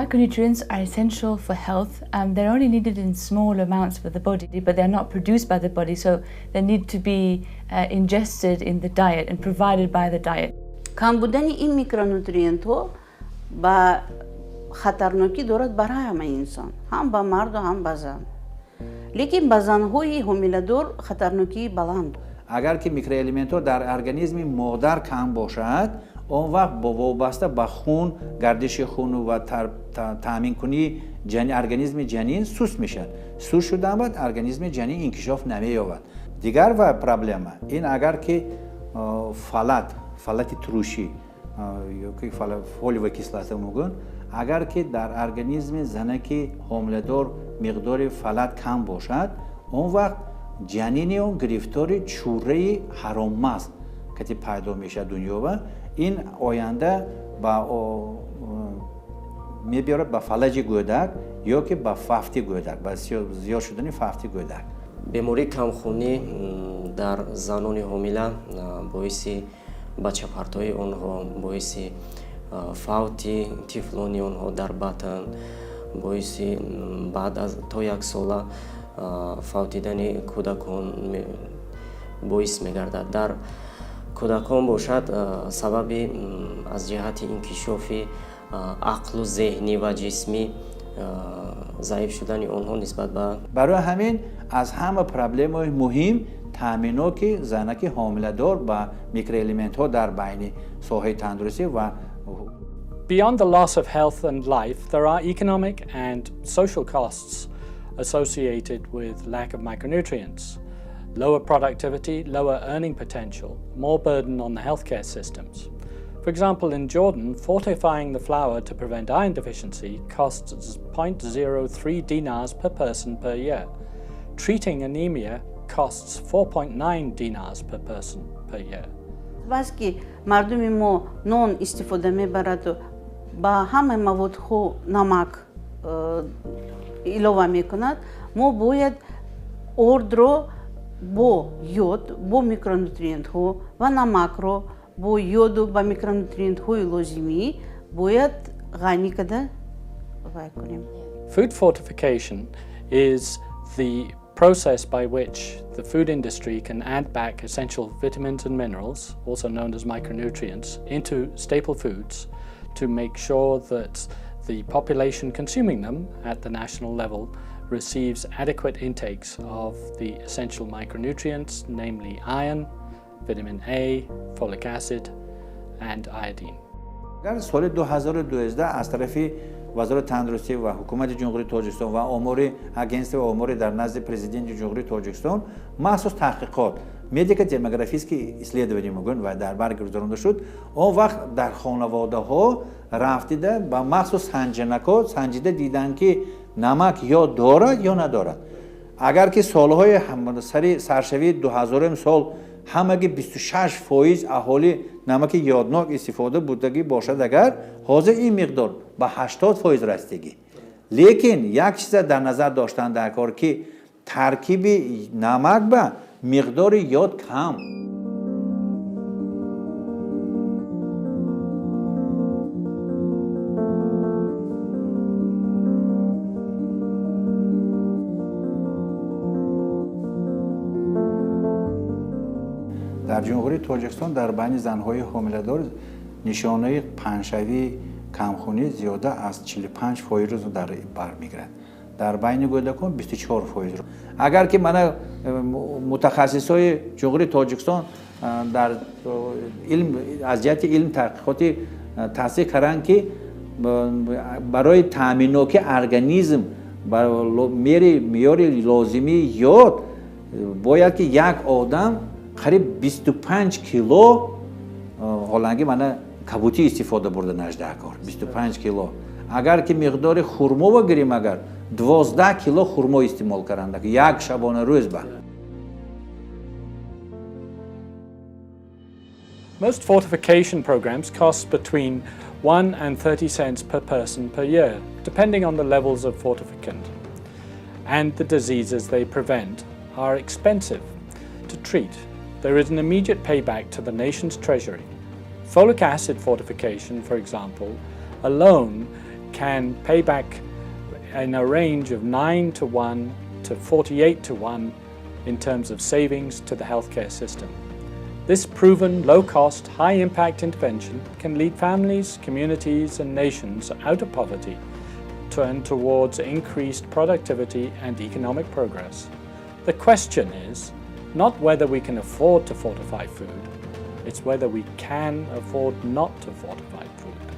Micronutrients are essential for health. They're only needed in small amounts for the body, but they're not produced by the body, so they need to be ingested in the diet and provided by the diet. کم بودن این میکرونوترینت ها با خطرناکی دارد برای همه انسان، هم با مرد و هم با زن. لیکن با زنهای حامله‌دار خطرناکی بلند. اگر که میکروالیمنت ها در ارگانیسم مادر کم باشد، اون وقت با وابسته به خون، گردش خون و تامین کنی ارگانیسم جنین سست میشد. سست شدن بعد ارگانیسم جنین انکشاف نمی‌یابد. دیگر و پرابلم این اگر که فلات تروشی یا که فولیو کیسلات میگن، اگر که در ارگانیسم زنکی حامله‌دار مقدار فلات کم باشد، اون وقت جنین اون گرفتار چوره حرام‌مست که پیدا میشه دنیا و این آینده با میبیارد به فلج گودک یا که به ففتی گودک، به زیاد شدن ففتی گودک. بیماری کمخونی در زنان حامله باعث بچه پرتای آنها، باعث فوتی طفلان آنها در بطن، باعث بعد از تا یک سال فوتیدن کودکان باعث میگردد. در کودکان باشد سبب از جهت انکشاف عقل و ذهنی و جسمی ضعیف شدن آنها نسبت به برای همین از همه پرابلم های مهم تامینات که زنک حامله دار با میکروالیمنت ها در بین ساحه تندرستی و Beyond the loss of health and life, there are economic and social costs associated with lack of micronutrients. Lower productivity, lower earning potential, more burden on the healthcare systems. For example, in Jordan, fortifying the flour to prevent iron deficiency costs 0.03 dinars per person per year. Treating anemia costs 4.9 dinars per person per year. بس که مردم ما نان استفاده میبرد با همه موادها نمک علاوه میکند، ما باید آرد رو با یود، با میکرونوترینت ها و نمک رو با یود و با میکرونوترینت های لازمی باید غنی کرده کنیم. Food fortification is the process by which the food industry can add back essential vitamins and minerals, also known as micronutrients, into staple foods to make sure that the population consuming them at the national level receives adequate intakes of the essential micronutrients, namely iron, vitamin A, folic acid, and iodine. در سال 2012 از طرف وزارت تندرستی و حکومت جمهوری تاجیکستان و آمار در نزد پرزیدنت جمهوری تاجیکستان مخصوص تحقیقات مدیکال دموگرافیسکی اسلیدوانی میگن و در بر گذارنده شد. اون وقت در خانواده ها رفتیده با مخصوص سنجیده دیدن که نمک یا دارد یا ندارد. اگر که سالهای سرشوی 2000 سال همگی 26% اهالی نمک یادناک استفاده بودگی باشد، اگر حاضر این مقدار به 80% رسیدگی. لیکن یک چیز در نظر داشتن در کار که ترکیب نمک به مقدار یاد کم. در جمهوری تاجیکستان در بین زنهای حامله‌دار نشانه پنجشوی کمخونی زیاده از 45% رو در بر میگیرد. در بین کودکان 24%. اگر که من متخصصای جمهوری تاجیکستان در علم از جهت علم تحقیقاتی تصدیق کردند که برای تامینات ارگانیسم برای معیار لازمی یاد باید که یک آدم قریب 25 کیلو هلنگی من کبوتی استفاده برده نجده کار 25 کیلو. اگر که مقدار خرما بگیریم، اگر 12 کیلو خرما استعمال کردند یک شبانه روز با. Most fortification programs cost between 1 and 30 cents per person per year, depending on the levels of fortificant. And the diseases they prevent are expensive to treat. There is an immediate payback to the nation's treasury. Folic acid fortification, for example, alone can pay back in a range of 9 to 1 to 48 to 1 in terms of savings to the healthcare system. This proven low-cost, high-impact intervention can lead families, communities and nations out of poverty, turn towards increased productivity and economic progress. The question is not whether we can afford to fortify food, it's whether we can afford not to fortify food.